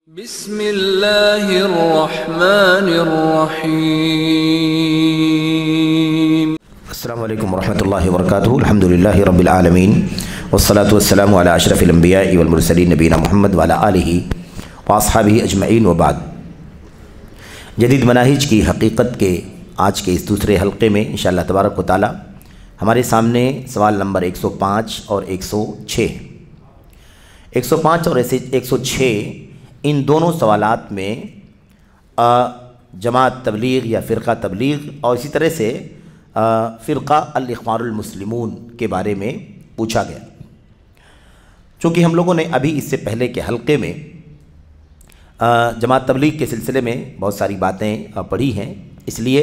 بسم اللہ الرحمن الرحیم۔ السلام علیکم ورحمۃ اللہ وبرکاتہ۔ الحمدللہ رب العالمین والصلاة والسلام علی اشرف الانبیاء والمرسلین نبینا محمد وعلی آلہ واصحابہ اجمعین وبعد۔ جدید مناہج کی حقیقت کے آج کے اس دوسرے حلقے میں انشاءاللہ تبارک و تعالی ہمارے سامنے سوال نمبر 105 اور 106 105 اور 106 ان دونوں سوالات میں جماعت تبلیغ یا فرقہ تبلیغ اور اسی طرح سے فرقہ الاخوان المسلمون کے بارے میں پوچھا گیا۔ چونکہ ہم لوگوں نے ابھی اس سے پہلے کے حلقے میں جماعت تبلیغ کے سلسلے میں بہت ساری باتیں پڑھی ہیں، اس لیے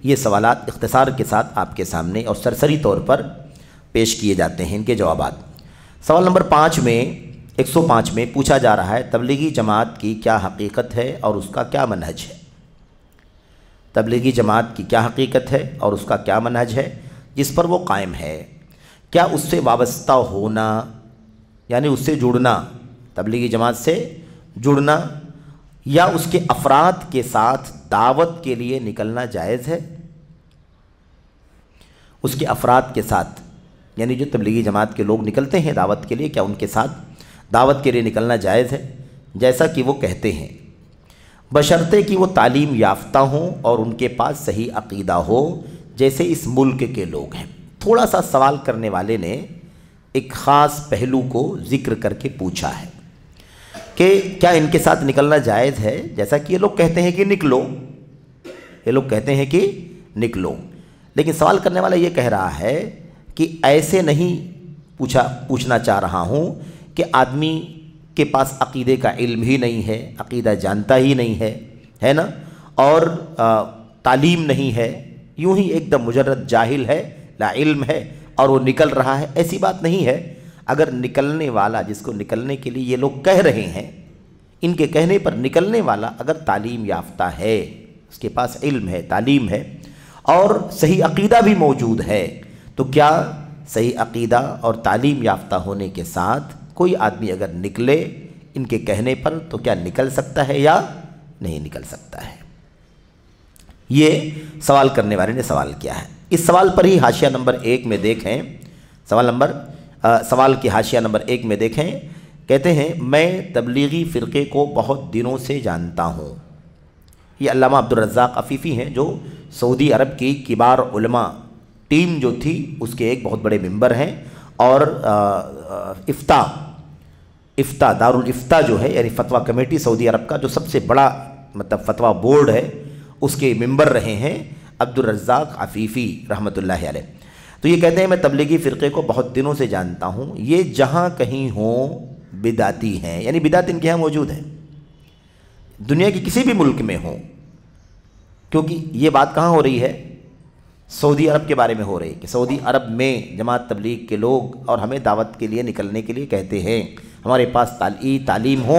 یہ سوالات اختصار کے ساتھ آپ کے سامنے اور سرسری طور پر پیش کیے جاتے ہیں۔ ان کے جوابات سوال نمبر 105 میں پوچھا جا رہا ہے تبلیغی جماعت کی کیا حقیقت ہے اور اس کا کیا منہج ہے۔ تبلیغی جماعت کی کیا حقیقت ہے اور اس کا کیا منہج ہے جس پر وہ قائم ہے؟ کیا اس سے وابستہ ہونا یعنی اس سے جڑنا، تبلیغی جماعت سے جڑنا یا اس کے افراد کے ساتھ دعوت کے لیے نکلنا جائز ہے؟ اس کے افراد کے ساتھ یعنی جو تبلیغی جماعت کے لوگ نکلتے ہیں دعوت کے لیے، کیا ان کے ساتھ دعوت کے لیے نکلنا جائز ہے؟ جیسا کہ وہ کہتے ہیں بشرطے کہ وہ تعلیم یافتہ ہوں اور ان کے پاس صحیح عقیدہ ہو جیسے اس ملک کے لوگ ہیں۔ تھوڑا سا سوال کرنے والے نے ایک خاص پہلو کو ذکر کر کے پوچھا ہے کہ کیا ان کے ساتھ نکلنا جائز ہے؟ جیسا کہ یہ لوگ کہتے ہیں کہ نکلو، یہ لوگ کہتے ہیں کہ نکلو، لیکن سوال کرنے والا یہ کہہ رہا ہے کہ ایسے نہیں پوچھنا چاہ رہا ہوں کہ آدمی کے پاس عقیدے کا علم ہی نہیں ہے، عقیدہ جانتا ہی نہیں ہے نا، اور تعلیم نہیں ہے، یوں ہی ایک دم مجرد جاہل ہے، لا علم ہے اور وہ نکل رہا ہے، ایسی بات نہیں ہے۔ اگر نکلنے والا جس کو نکلنے کے لیے یہ لوگ کہہ رہے ہیں، ان کے کہنے پر نکلنے والا اگر تعلیم یافتہ ہے، اس کے پاس علم ہے، تعلیم ہے اور صحیح عقیدہ بھی موجود ہے، تو کیا صحیح عقیدہ اور تعلیم یافتہ ہونے کے ساتھ کوئی آدمی اگر نکلے ان کے کہنے پر تو کیا نکل سکتا ہے یا نہیں نکل سکتا ہے؟ یہ سوال کرنے والے نے سوال کیا ہے۔ اس سوال پر ہی حاشیہ نمبر 1 میں دیکھیں، سوال کی حاشیہ نمبر 1 میں دیکھیں، کہتے ہیں میں تبلیغی فرقے کو بہت دنوں سے جانتا ہوں۔ یہ علامہ عبدالرزاق عفیفی ہیں جو سعودی عرب کی کبار علماء ٹیم جو تھی اس کے ایک بہت بڑے ممبر ہیں، اور افتاء دارالفتاء جو ہے یعنی فتویٰ کمیٹی سعودی عرب کا جو سب سے بڑا فتویٰ بورڈ ہے اس کے ممبر رہے ہیں عبدالرزاق عفیفی رحمۃ اللہ علیہ۔ تو یہ کہتے ہیں میں تبلیغی فرقے کو بہت دنوں سے جانتا ہوں، یہ جہاں کہیں ہوں بدعتی ہیں، یعنی بدعت ان کے یہاں موجود ہے، دنیا کی کسی بھی ملک میں ہوں، کیونکہ یہ بات کہاں ہو رہی ہے؟ سعودی عرب کے بارے میں ہو رہی ہے کہ سعودی عرب میں جماعت تبلیغ کے لوگ اور ہمیں دعوت کے لیے نکلنے کے لیے کہتے ہیں ہمارے پاس تعلیم ہو،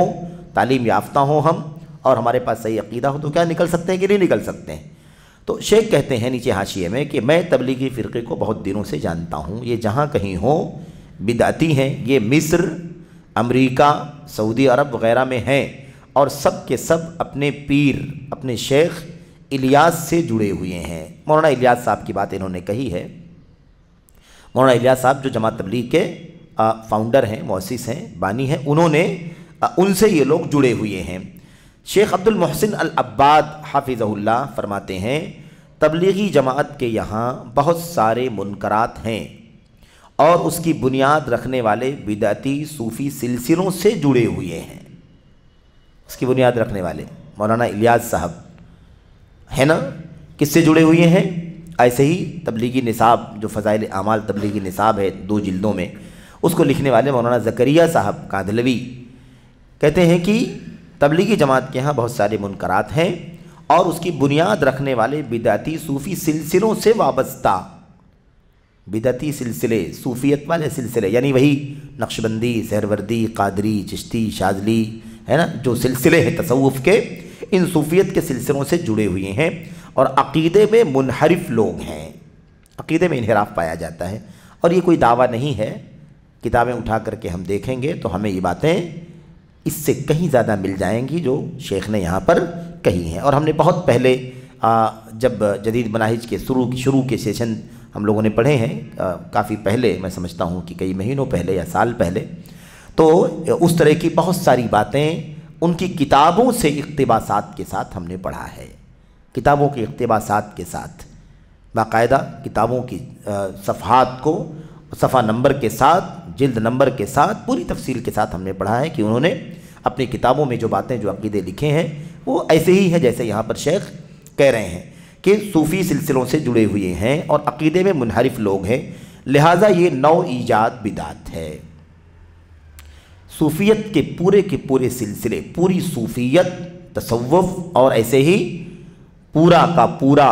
تعلیم یافتہ ہوں ہم، اور ہمارے پاس صحیح عقیدہ ہو، تو کیا نکل سکتے ہیں کہ نہیں نکل سکتے ہیں؟ تو شیخ کہتے ہیں نیچے حاشیے میں کہ میں تبلیغی فرقے کو بہت دنوں سے جانتا ہوں، یہ جہاں کہیں ہوں بدعتی ہیں، یہ مصر، امریکہ، سعودی عرب وغیرہ میں ہیں، اور سب کے سب اپنے پیر اپنے شیخ الیاس سے جڑے ہوئے ہیں۔ مولانا الیاس صاحب کی بات انہوں نے کہی ہے۔ مولانا الیاس صاحب جو جماعت تبلیغ کے فاؤنڈر ہیں، مؤسس ہیں، بانی ہیں، انہوں نے ان سے یہ لوگ جڑے ہوئے ہیں۔ شیخ عبد المحسن العباد حافظہ اللہ فرماتے ہیں تبلیغی جماعت کے یہاں بہت سارے منکرات ہیں اور اس کی بنیاد رکھنے والے بدعتی صوفی سلسلوں سے جڑے ہوئے ہیں۔ اس کی بنیاد رکھنے والے مولانا الیاس صاحب ہے نا، کس سے جڑے ہوئے ہیں؟ ایسے ہی تبلیغی نصاب جو فضائل اعمال تبلیغی نصاب ہے 2 جلدوں میں، اس کو لکھنے والے مولانا زکریا صاحب کاندھلوی کہتے ہیں کہ تبلیغی جماعت کے ہاں بہت سارے منکرات ہیں اور اس کی بنیاد رکھنے والے بدعتی صوفی سلسلوں سے وابستہ، بدعتی سلسلے، صوفیت والے سلسلے یعنی وہی نقشبندی، سہروردی، قادری، چشتی، شاذلی ہے نا، جو سلسلے ہیں تصوف کے، ان صوفیت کے سلسلوں سے جڑے ہوئے ہیں اور عقیدے میں منحرف لوگ ہیں، عقیدے میں انحراف پایا جاتا ہے، اور یہ کوئی دعویٰ نہیں ہے، کتابیں اٹھا کر کے ہم دیکھیں گے تو ہمیں یہ باتیں اس سے کہیں زیادہ مل جائیں گی جو شیخ نے یہاں پر کہی ہیں۔ اور ہم نے بہت پہلے جب جدید مناہج کے شروع کے سیشن ہم لوگوں نے پڑھے ہیں، کافی پہلے، میں سمجھتا ہوں کہ کئی مہینوں پہلے یا سال پہلے، تو اس طرح کی بہت ساری باتیں ان کی کتابوں سے اقتباسات کے ساتھ ہم نے پڑھا ہے، کتابوں کے اقتباسات کے ساتھ، باقاعدہ کتابوں کی صفحات کو صفحہ نمبر کے ساتھ، جلد نمبر کے ساتھ، پوری تفصیل کے ساتھ ہم نے پڑھا ہے کہ انہوں نے اپنی کتابوں میں جو باتیں، جو عقیدے لکھے ہیں وہ ایسے ہی ہیں جیسے یہاں پر شیخ کہہ رہے ہیں کہ صوفی سلسلوں سے جڑے ہوئے ہیں اور عقیدے میں منحرف لوگ ہیں، لہٰذا یہ نو ایجاد بدعت ہے۔ صوفیت کے پورے سلسلے، پوری صوفیت، تصوف اور ایسے ہی پورا کا پورا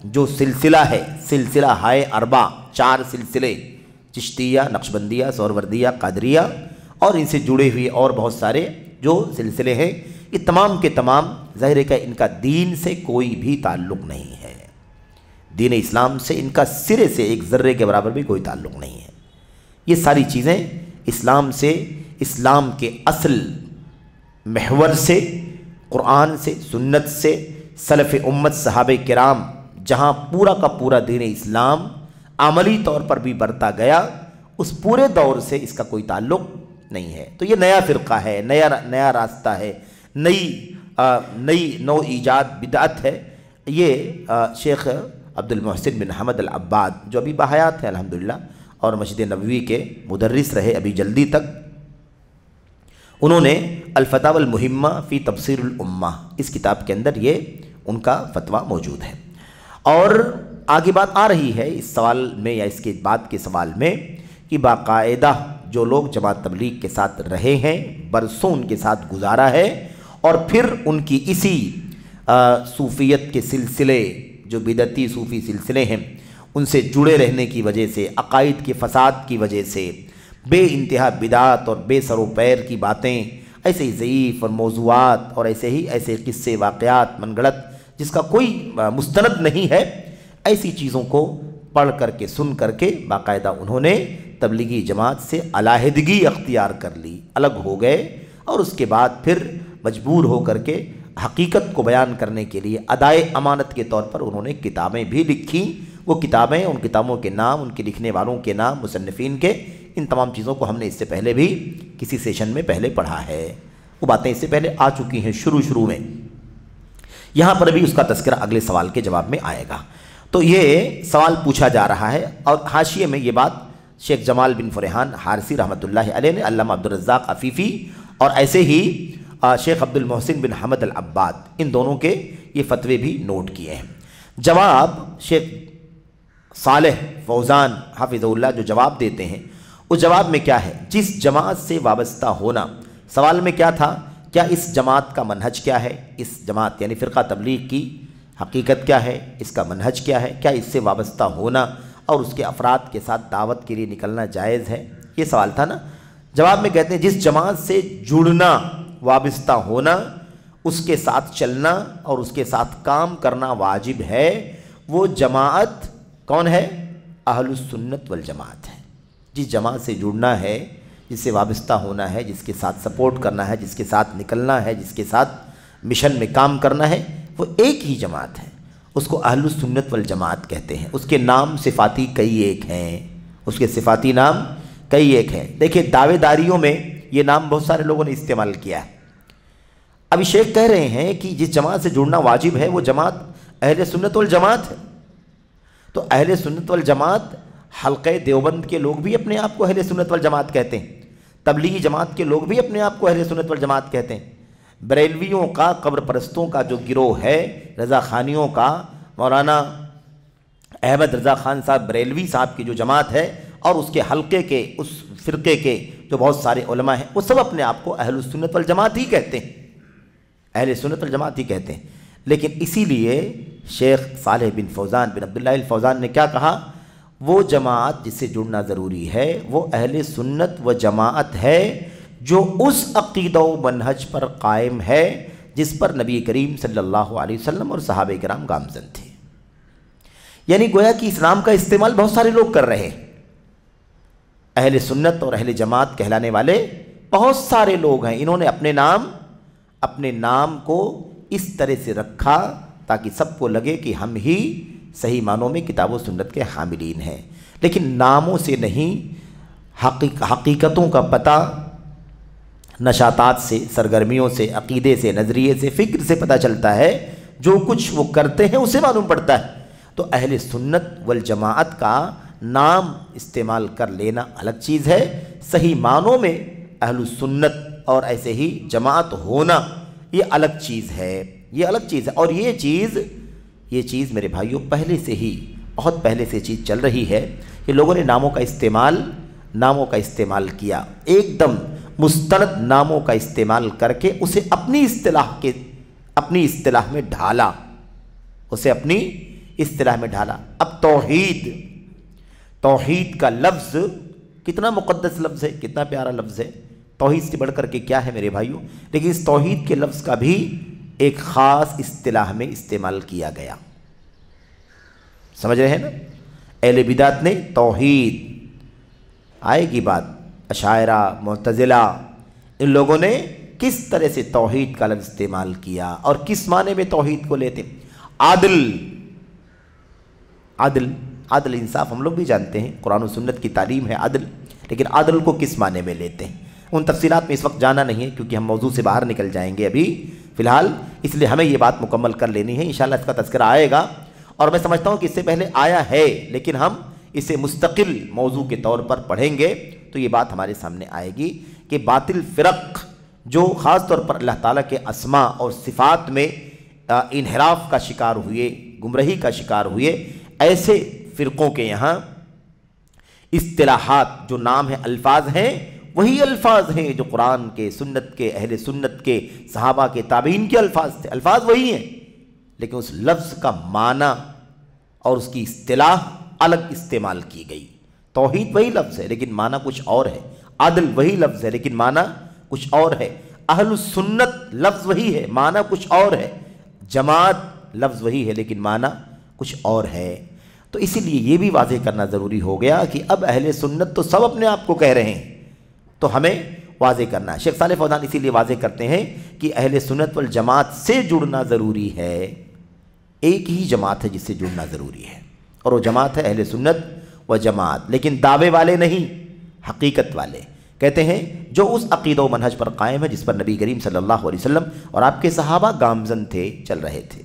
جو سلسلہ ہے، سلسلہ ہائے اربع، 4 سلسلے، چشتیہ، نقشبندیہ، سہروردیہ، قادریہ اور ان سے جڑے ہوئے اور بہت سارے جو سلسلے ہیں، یہ تمام کے تمام ظاہر ہے کہ ان کا دین سے کوئی بھی تعلق نہیں ہے، دین اسلام سے ان کا سرے سے ایک ذرے کے برابر بھی کوئی تعلق نہیں ہے۔ یہ ساری چیزیں اسلام سے، اسلام کے اصل محور سے، قرآن سے، سنت سے، سلف امت صحابہ کرام جہاں پورا کا پورا دین اسلام عملی طور پر بھی برتا گیا، اس پورے دور سے اس کا کوئی تعلق نہیں ہے۔ تو یہ نیا فرقہ ہے، نیا راستہ ہے، نئی نو ایجاد بدعت ہے۔ یہ شیخ عبد المحسن بن حمد العباد جو ابھی بحیات ہیں الحمدللہ اور مسجد نبوی کے مدرس رہے ابھی جلدی تک، انہوں نے الفتاوی المہمہ فی تبصیر الامہ، اس کتاب کے اندر یہ ان کا فتویٰ موجود ہے۔ اور آگے بات آ رہی ہے اس سوال میں یا اس کے بعد کے سوال میں کہ باقاعدہ جو لوگ جماعت تبلیغ کے ساتھ رہے ہیں، برسوں ان کے ساتھ گزارا ہے، اور پھر ان کی اسی صوفیت کے سلسلے، جو بدعتی صوفی سلسلے ہیں، ان سے جڑے رہنے کی وجہ سے، عقائد کے فساد کی وجہ سے، بے انتہا بدعات اور بے سر و پیر کی باتیں، ایسے ہی ضعیف اور موضوعات اور ایسے قصے واقعات من گھڑت جس کا کوئی مستند نہیں ہے، ایسی چیزوں کو پڑھ کر کے، سن کر کے باقاعدہ انہوں نے تبلیغی جماعت سے علیحدگی اختیار کر لی، الگ ہو گئے، اور اس کے بعد پھر مجبور ہو کر کے حقیقت کو بیان کرنے کے لیے ادائے امانت کے طور پر انہوں نے کتابیں بھی لکھیں۔ وہ کتابیں، ان کتابوں کے نام، ان کے لکھنے والوں کے نام، مصنفین کے، ان تمام چیزوں کو ہم نے اس سے پہلے بھی کسی سیشن میں پہلے پڑھا ہے، وہ باتیں اس سے پہلے آ چکی ہیں شروع میں۔ یہاں پر بھی اس کا تذکرہ اگلے سوال کے جواب میں آئے گا۔ تو یہ سوال پوچھا جا رہا ہے، اور حاشیے میں یہ بات شیخ جمال بن فرحان حارثی رحمۃ اللہ علیہ نے، علامہ عبدالرزاق عفیفی اور ایسے ہی شیخ عبد المحسن بن حمد العباد، ان دونوں کے یہ فتوے بھی نوٹ کیے ہیں۔ جواب شیخ صالح فوزان حافظ اللہ جو جواب دیتے ہیں، اس جواب میں کیا ہے؟ جس جماعت سے وابستہ ہونا، سوال میں کیا تھا؟ کیا اس جماعت کا منہج کیا ہے؟ اس جماعت یعنی فرقہ تبلیغ کی حقیقت کیا ہے؟ اس کا منہج کیا ہے؟ کیا اس سے وابستہ ہونا اور اس کے افراد کے ساتھ دعوت کے لیے نکلنا جائز ہے؟ یہ سوال تھا نا۔ جواب میں کہتے ہیں جس جماعت سے جڑنا، وابستہ ہونا، اس کے ساتھ چلنا اور اس کے ساتھ کام کرنا واجب ہے، وہ جماعت کون ہے؟ اہل السنت والجماعت ہے۔ جس جماعت سے جڑنا ہے، جس سے وابستہ ہونا ہے، جس کے ساتھ سپورٹ کرنا ہے، جس کے ساتھ نکلنا ہے، جس کے ساتھ مشن میں کام کرنا ہے، وہ ایک ہی جماعت ہے، اس کو اہل السنت والجماعت کہتے ہیں۔ اس کے نام صفاتی کئی ایک ہیں، اس کے صفاتی نام کئی ایک ہیں۔ دیکھیں دعوے داریوں میں یہ نام بہت سارے لوگوں نے استعمال کیا ہے۔ ابھی شیخ کہہ رہے ہیں کہ جس جماعت سے جڑنا واجب ہے وہ جماعت اہل سنت والجماعت ہے، تو اہل سنت والجماعت حلقہ دیوبند کے لوگ بھی اپنے آپ کو اہل سنت والجماعت کہتے ہیں، تبلیغی جماعت کے لوگ بھی اپنے آپ کو اہل سنت والجماعت کہتے ہیں۔ بریلویوں کا، قبر پرستوں کا جو گروہ ہے، رضا خانیوں کا، مولانا احمد رضا خان صاحب بریلوی صاحب کی جو جماعت ہے، اور اس کے حلقے کے، اس فرقے کے جو بہت سارے علماء ہیں، وہ سب اپنے آپ کو اہل السنت والجماعت ہی کہتے ہیں، اہل سنت والجماعت ہی کہتے ہیں۔ لیکن اسی لیے شیخ صالح بن فوزان بن عبداللہ الفوزان نے کیا کہا؟ وہ جماعت جس سے جڑنا ضروری ہے وہ اہل سنت و جماعت ہے جو اس عقیدہ و منہج پر قائم ہے جس پر نبی کریم صلی اللہ علیہ وسلم اور صحابہ کرام گامزن تھے۔ یعنی گویا کہ اسلام کا استعمال بہت سارے لوگ کر رہے ہیں، اہل سنت اور اہل جماعت کہلانے والے بہت سارے لوگ ہیں انہوں نے اپنے نام کو اس طرح سے رکھا تاکہ سب کو لگے کہ ہم ہی صحیح معنوں میں کتاب و سنت کے حاملین ہیں، لیکن ناموں سے نہیں، حقیقتوں کا پتہ نشاطات سے، سرگرمیوں سے، عقیدے سے، نظریے سے، فکر سے پتہ چلتا ہے، جو کچھ وہ کرتے ہیں اسے معلوم پڑتا ہے۔ تو اہل سنت والجماعت کا نام استعمال کر لینا الگ چیز ہے، صحیح معنوں میں اہل سنت اور ایسے ہی جماعت ہونا یہ الگ چیز ہے، یہ الگ چیز ہے۔ اور یہ چیز میرے بھائیوں پہلے سے ہی، بہت پہلے سے چیز چل رہی ہے کہ لوگوں نے ناموں کا استعمال کیا، ایک دم مستند ناموں کا استعمال کر کے اسے اپنی اصطلاح میں ڈھالا، اب توحید کا لفظ کتنا مقدس لفظ ہے، کتنا پیارا لفظ ہے، توحید سے بڑھ کر کے کیا ہے میرے بھائیوں، لیکن اس توحید کے لفظ کا بھی ایک خاص اصطلاح میں استعمال کیا گیا، سمجھ رہے ہیں نا؟ اہل بدعت نے توحید، آئے گی بات، اشاعرہ، معتزلہ، ان لوگوں نے کس طرح سے توحید کا لفظ استعمال کیا اور کس معنی میں توحید کو لیتے۔ عدل انصاف ہم لوگ بھی جانتے ہیں، قرآن و سنت کی تعلیم ہے عدل، لیکن عدل کو کس معنی میں لیتے ہیں ان تفصیلات میں اس وقت جانا نہیں ہے کیونکہ ہم موضوع سے باہر نکل جائیں گے ابھی فی الحال، اس لیے ہمیں یہ بات مکمل کر لینی ہے، انشاءاللہ اس کا تذکرہ آئے گا، اور میں سمجھتا ہوں کہ اس سے پہلے آیا ہے لیکن ہم اسے مستقل موضوع کے طور پر پڑھیں گے تو یہ بات ہمارے سامنے آئے گی کہ باطل فرق جو خاص طور پر اللہ تعالیٰ کے اسماء اور صفات میں انحراف کا شکار ہوئے، گمراہی کا شکار ہوئے، ایسے فرقوں کے یہاں اصطلاحات جو نام ہیں، الفاظ ہیں، وہی الفاظ ہیں جو قرآن کے، سنت کے، اہل سنت کے، صحابہ کے، تابعین کے الفاظ تھے، الفاظ وہی ہیں، لیکن اس لفظ کا معنی اور اس کی اصطلاح الگ استعمال کی گئی۔ توحید وہی لفظ ہے لیکن معنی کچھ اور ہے، عدل وہی لفظ ہے لیکن معنی کچھ اور ہے، اہل السنت لفظ وہی ہے، معنی کچھ اور ہے، جماعت لفظ وہی ہے لیکن معنی کچھ اور ہے۔ تو اسی لیے یہ بھی واضح کرنا ضروری ہو گیا کہ اب اہل سنت تو سب اپنے آپ کو کہہ رہے ہیں، تو ہمیں واضح کرنا ہے۔ شیخ صالح فوزان اسی لیے واضح کرتے ہیں کہ اہل سنت والجماعت سے جڑنا ضروری ہے، ایک ہی جماعت ہے جس سے جڑنا ضروری ہے، اور وہ جماعت ہے اہل سنت و جماعت، لیکن دعوے والے نہیں، حقیقت والے۔ کہتے ہیں جو اس عقیدہ و منہج پر قائم ہے جس پر نبی کریم صلی اللہ علیہ وسلم اور آپ کے صحابہ گامزن تھے، چل رہے تھے،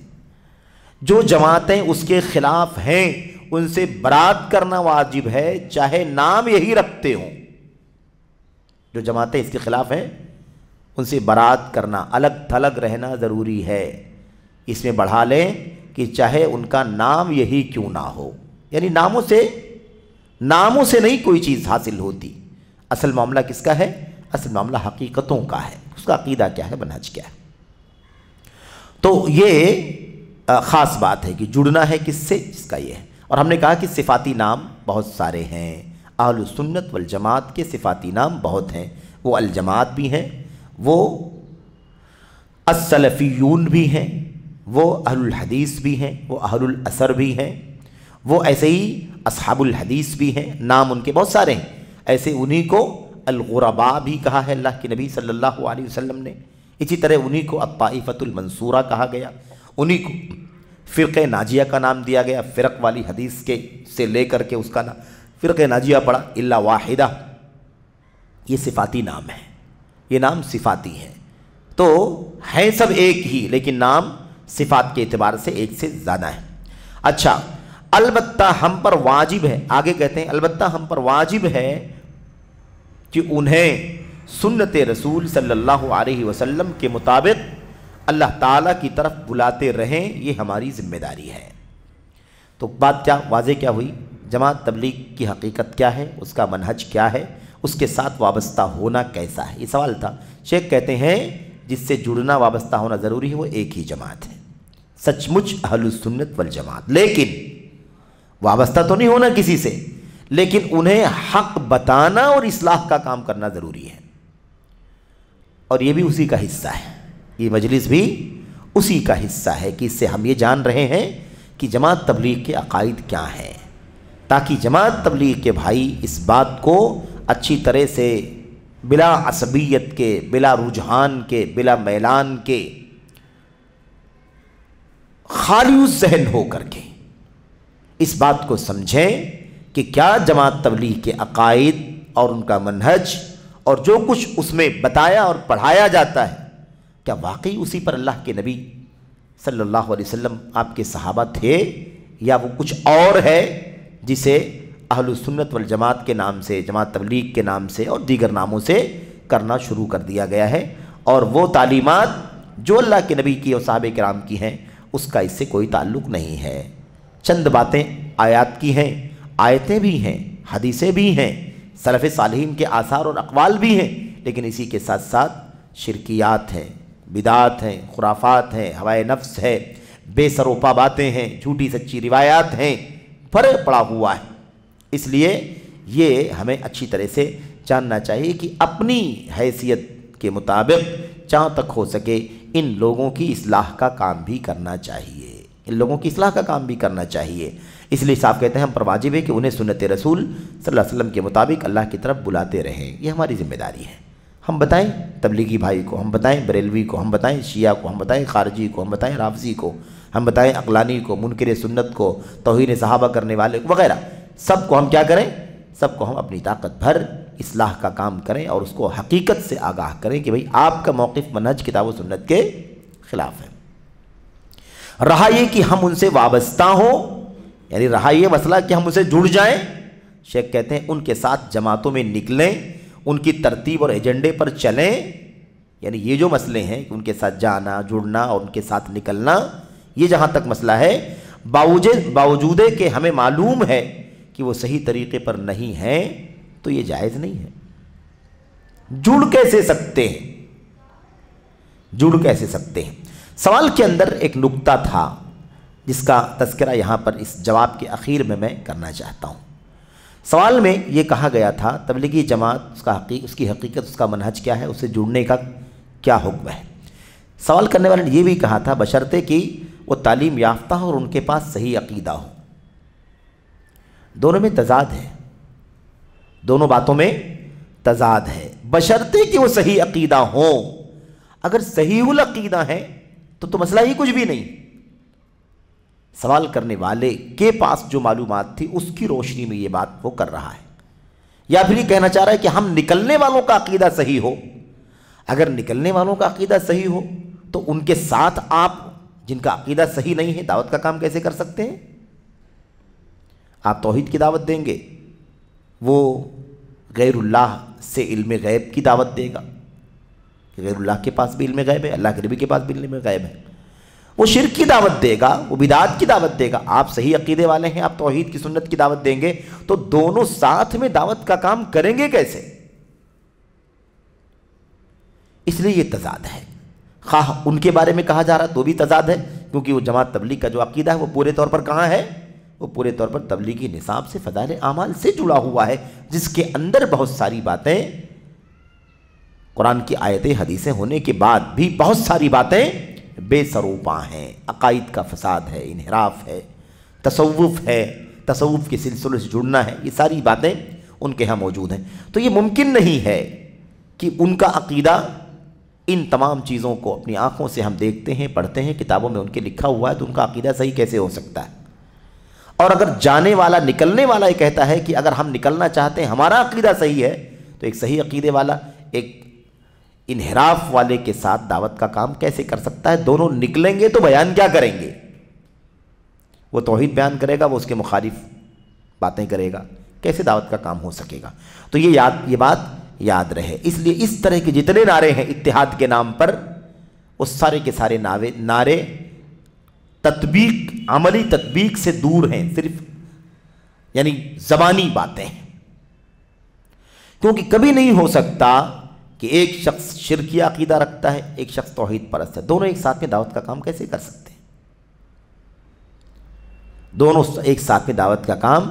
جو جماعتیں اس کے خلاف ہیں ان سے برات کرنا واجب ہے، چاہے نام یہی رکھتے ہوں۔ جو جماعتیں اس کے خلاف ہیں ان سے برات کرنا، الگ تھلگ رہنا ضروری ہے۔ اس میں بڑھا لیں کہ چاہے ان کا نام یہی کیوں نہ ہو، یعنی ناموں سے نہیں کوئی چیز حاصل ہوتی، اصل معاملہ کس کا ہے؟ اصل معاملہ حقیقتوں کا ہے، اس کا عقیدہ کیا ہے، منہج کیا ہے۔ تو یہ خاص بات ہے کہ جڑنا ہے کس سے، جس کا یہ ہے۔ اور ہم نے کہا کہ صفاتی نام بہت سارے ہیں، اہل السنت والجماعت کے صفاتی نام بہت ہیں، وہ الجماعت بھی ہیں، وہ السلفیون بھی ہیں، وہ اہل الحدیث بھی ہیں، وہ اہل الاثر بھی ہیں، وہ ایسے ہی اصحاب الحدیث بھی ہیں، نام ان کے بہت سارے ہیں۔ ایسے انہی کو الغرباء بھی کہا ہے اللہ کے نبی صلی اللہ علیہ وسلم نے، اسی طرح انہی کو الطائفۃ المنصورہ کہا گیا، انہی کو فرقہ ناجیہ کا نام دیا گیا، فرق والی حدیث کے سے لے کر کے اس کا نام فرقہ ناجیہ پڑا، الا واحدہ۔ یہ صفاتی نام ہے، یہ نام صفاتی ہیں، تو ہیں سب ایک ہی لیکن نام صفات کے اعتبار سے ایک سے زیادہ ہیں۔ اچھا، البتہ ہم پر واجب ہے، آگے کہتے ہیں البتہ ہم پر واجب ہے کہ انہیں سنت رسول صلی اللہ علیہ وسلم کے مطابق اللہ تعالیٰ کی طرف بلاتے رہیں، یہ ہماری ذمہ داری ہے۔ تو بات کیا واضح کیا ہوئی؟ جماعت تبلیغ کی حقیقت کیا ہے، اس کا منہج کیا ہے، اس کے ساتھ وابستہ ہونا کیسا ہے، یہ سوال تھا۔ شیخ کہتے ہیں جس سے جڑنا وابستہ ہونا ضروری ہے وہ ایک ہی جماعت ہے، سچ مچ اہل السنت والجماعت، لیکن وابستہ تو نہیں ہونا کسی سے، لیکن انہیں حق بتانا اور اصلاح کا کام کرنا ضروری ہے، اور یہ بھی اسی کا حصہ ہے، یہ مجلس بھی اسی کا حصہ ہے کہ اس سے ہم یہ جان رہے ہیں کہ جماعت تبلیغ کے عقائد کیا ہیں، تاکہ جماعت تبلیغ کے بھائی اس بات کو اچھی طرح سے بلا عصبیت کے، بلا رجحان کے، بلا میلان کے، خالی الذہن ہو کر کے اس بات کو سمجھیں کہ کیا جماعت تبلیغ کے عقائد اور ان کا منہج اور جو کچھ اس میں بتایا اور پڑھایا جاتا ہے، کیا واقعی اسی پر اللہ کے نبی صلی اللہ علیہ وسلم آپ کے صحابہ تھے، یا وہ کچھ اور ہے جسے اہل السنت والجماعت کے نام سے، جماعت تبلیغ کے نام سے اور دیگر ناموں سے کرنا شروع کر دیا گیا ہے، اور وہ تعلیمات جو اللہ کے نبی کی اور صحابہ کرام کی ہیں اس کا اس سے کوئی تعلق نہیں ہے۔ چند باتیں آیات کی ہیں، آیتیں بھی ہیں، حدیثیں بھی ہیں، سلف صالحین کے آثار اور اقوال بھی ہیں، لیکن اسی کے ساتھ ساتھ شرکیات ہیں، بدعات ہیں، خرافات ہیں، ہوائے نفس ہے، بے سروپا باتیں ہیں، جھوٹی سچی روایات ہیں، فرق پڑا ہوا ہے۔ اس لیے یہ ہمیں اچھی طرح سے جاننا چاہیے کہ اپنی حیثیت کے مطابق جہاں تک ہو سکے ان لوگوں کی اصلاح کا کام بھی کرنا چاہیے، ان لوگوں کی اصلاح کا کام بھی کرنا چاہیے۔ اس لیے صاحب کہتے ہیں ہم پر واجب ہے کہ انہیں سنت رسول صلی اللہ علیہ وسلم کے مطابق اللہ کی طرف بلاتے رہیں، یہ ہماری ذمہ داری ہے۔ ہم بتائیں تبلیغی بھائی کو، ہم بتائیں بریلوی کو، ہم بتائیں شیعہ کو، ہم بتائیں خارجی کو، ہم بتائیں رافضی کو، ہم بتائیں عقلانی کو، منکر سنت کو، توہین صحابہ کرنے والے کو وغیرہ، سب کو ہم کیا کریں؟ سب کو ہم اپنی طاقت بھر اصلاح کا کام کریں اور اس کو حقیقت سے آگاہ کریں کہ بھئی آپ کا موقف منہج کتاب و سنت کے خلاف ہے۔ رہا یہ کہ ہم ان سے وابستہ ہوں، یعنی رہا یہ مسئلہ کہ ہم ان سے جڑ جائیں، شیخ کہتے ہیں ان کے ساتھ جماعتوں میں نکلیں، ان کی ترتیب اور ایجنڈے پر چلیں، یعنی یہ جو مسئلے ہیں کہ ان کے ساتھ جانا، جڑنا اور ان کے ساتھ نکلنا، یہ جہاں تک مسئلہ ہے، باوجود کہ ہمیں معلوم ہے کہ وہ صحیح طریقے پر نہیں ہیں، تو یہ جائز نہیں ہے۔ جڑ کیسے سکتے ہیں؟ جڑ کیسے سکتے ہیں؟ سوال کے اندر ایک نکتہ تھا جس کا تذکرہ یہاں پر اس جواب کے اخیر میں کرنا چاہتا ہوں۔ سوال میں یہ کہا گیا تھا تبلیغی جماعت اس کی حقیقت، اس کا منہج کیا ہے، اسے جڑنے کا کیا حکم ہے۔ سوال کرنے والے نے یہ بھی کہا تھا بشرطے کہ وہ تعلیم یافتہ ہو اور ان کے پاس صحیح عقیدہ ہو۔ دونوں میں تضاد ہے، دونوں باتوں میں تضاد ہے، بشرطے کہ وہ صحیح عقیدہ ہوں۔ اگر صحیح العقیدہ ہے تو مسئلہ ہی کچھ بھی نہیں۔ سوال کرنے والے کے پاس جو معلومات تھی اس کی روشنی میں یہ بات وہ کر رہا ہے، یا پھر یہ کہنا چاہ رہا ہے کہ ہم نکلنے والوں کا عقیدہ صحیح ہو۔ اگر نکلنے والوں کا عقیدہ صحیح ہو تو ان کے ساتھ آپ جن کا عقیدہ صحیح نہیں ہے دعوت کا کام کیسے کر سکتے ہیں؟ آپ توحید کی دعوت دیں گے، وہ غیر اللہ سے علم غیب کی دعوت دے گا، غیر اللہ کے پاس بھی علم غیب ہے، اللہ کے نبی کے پاس بھی علم غیب ہے۔ وہ شرک کی دعوت دے گا، وہ بدعات کی دعوت دے گا، آپ صحیح عقیدے والے ہیں، آپ توحید کی سنت کی دعوت دیں گے، تو دونوں ساتھ میں دعوت کا کام کریں گے کیسے؟ اس لیے یہ تضاد ہے۔ خواہ ان کے بارے میں کہا جا رہا تو بھی تضاد ہے، کیونکہ وہ جماعت تبلیغ کا جو عقیدہ ہے وہ پورے طور پر کہاں ہے؟ وہ پورے طور پر تبلیغی نصاب سے، فضائل اعمال سے جڑا ہوا ہے، جس کے اندر بہت ساری باتیں، قرآن کی آیتیں حدیثیں ہونے کے بعد بھی بہت ساری باتیں بے سروپا ہیں۔ عقائد کا فساد ہے، انحراف ہے، تصوف کے سلسلے سے جڑنا ہے، یہ ساری باتیں ان کے ہاں موجود ہیں۔ تو یہ ممکن نہیں ہے کہ ان کا عقیدہ، ان تمام چیزوں کو اپنی آنکھوں سے ہم دیکھتے ہیں، پڑھتے ہیں، کتابوں میں ان کے لکھا ہوا ہے، تو ان کا عقیدہ صحیح کیسے ہو سکتا ہے؟ اور اگر جانے والا، نکلنے والا یہ کہتا ہے کہ اگر ہم نکلنا چاہتے ہیں، ہمارا عقیدہ صحیح ہے، تو ایک صحیح عقیدے والا ایک انحراف والے کے ساتھ دعوت کا کام کیسے کر سکتا ہے؟ دونوں نکلیں گے تو بیان کیا کریں گے؟ وہ توحید بیان کرے گا، وہ اس کے مخالف باتیں کرے گا، کیسے دعوت کا کام ہو سکے گا؟ تو یہ بات یاد رہے۔ اس لیے اس طرح کے جتنے نعرے ہیں اتحاد کے نام پر، اس سارے کے سارے نعرے تطبیق، عملی تطبیق سے دور ہیں، صرف یعنی زبانی باتیں ہیں، کیونکہ کبھی نہیں ہو سکتا کہ ایک شخص شرکی عقیدہ رکھتا ہے، ایک شخص توحید پرست ہے، دونوں ایک ساتھ میں دعوت کا کام کیسے کر سکتے ہیں؟ دونوں ایک ساتھ میں دعوت کا کام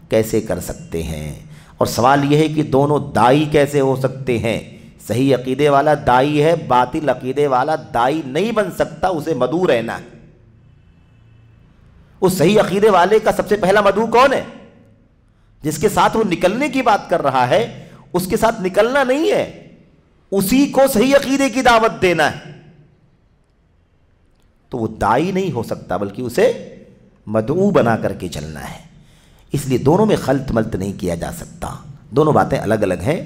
کیسے کر سکتے ہیں؟ اور سوال یہ ہے کہ دونوں دائی کیسے ہو سکتے ہیں؟ صحیح عقیدے والا دائی ہے، باطل عقیدے والا دائی نہیں بن سکتا، اسے مدعو رہنا ہے۔ اس صحیح عقیدے والے کا سب سے پہلا مدعو کون ہے؟ جس کے ساتھ وہ نکلنے کی بات کر رہا ہے، اس کے ساتھ نکلنا نہیں ہے، اسی کو صحیح عقیدے کی دعوت دینا ہے، تو وہ داعی نہیں ہو سکتا بلکہ اسے مدعو بنا کر کے چلنا ہے۔ اس لیے دونوں میں خلط ملط نہیں کیا جا سکتا، دونوں باتیں الگ الگ ہیں،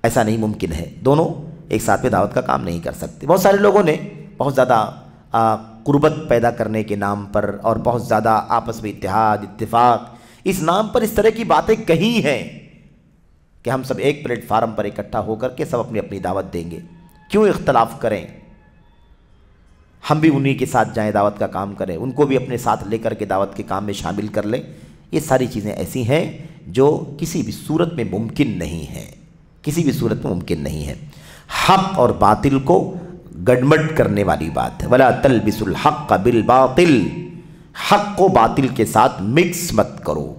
ایسا نہیں ممکن ہے، دونوں ایک ساتھ میں دعوت کا کام نہیں کر سکتے۔ بہت سارے لوگوں نے بہت زیادہ قربت پیدا کرنے کے نام پر اور بہت زیادہ آپس میں اتحاد اتفاق اس نام پر اس طرح کی باتیں کہی ہیں کہ ہم سب ایک پلیٹ فارم پر اکٹھا ہو کر کے سب اپنی اپنی دعوت دیں گے، کیوں اختلاف کریں، ہم بھی انہی کے ساتھ جائیں، دعوت کا کام کریں، ان کو بھی اپنے ساتھ لے کر کے دعوت کے کام میں شامل کر لیں۔ یہ ساری چیزیں ایسی ہیں جو کسی بھی صورت میں ممکن نہیں ہیں، کسی بھی صورت میں ممکن نہیں ہے۔ حق اور باطل کو گڈمڈ کرنے والی بات ہے، وَلَا تَلْبِسُوا الْحَقَّ بِالْبَاطِلِ، حق کو باطل کے ساتھ مکس مت کرو۔